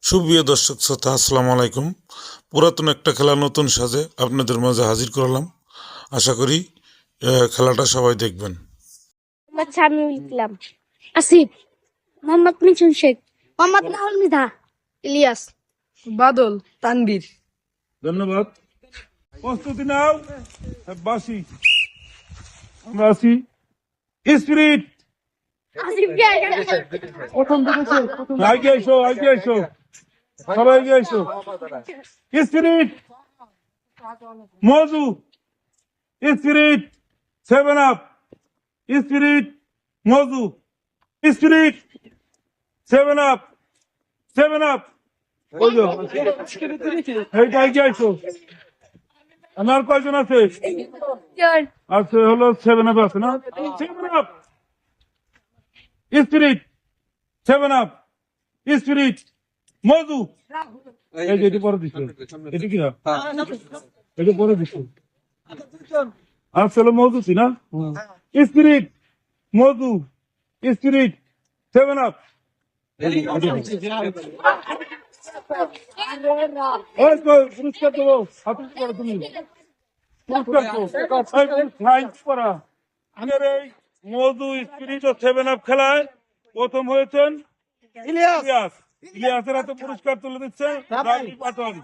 সুপ্রিয় দর্শক শ্রোতা, আসসালামু আলাইকুম। পুরাতন একটা খেলা নতুন সাজে আপনাদের মাঝে হাজির করলাম। আশা করি খেলাটা সবাই দেখবেন। মোহাম্মদ শামিউল ইসলাম, আসিফ, মোহাম্মদ মিঠুন শেখ, মোহাম্মদ নাহুল মৃধা, ইলিয়াস, বাদল, তানবীর। ধন্যবাদ। প্রস্তুতি নাও। বাসি আমরা আছি। স্পিরিট আসিফ আগে এসো, আগে এসো, সবাই আগে এসো। Spirit Mojo, spirit 7 up, spirit Mojo, spirit 7 up, 7 up. এইটা আগে এসো। আমার কয়জন আছে? আছে হলো 7 আপ আছে না? 7 আপ, স্পিরিট 7 আপ, স্পিরিট মজু। এই যে এটি পরে দিচ্ছি, এটি কি না? এটি পরে দিচ্ছি। আসলে মজুতি না? Spirit Mojo, spirit 7 up. ওই তো পুরস্কার দেবো, হাতে করো তুমি। পুরস্কার দেবো। থ্যাঙ্কস করা। আমাদের এই মজু, স্পিরিট ও 7 আপ খেলায় প্রথম হয়েছেন ইলিয়াস। ইলিয়াসের হাতে পুরস্কার তুলে দিচ্ছে রাবি পাটোয়ারি।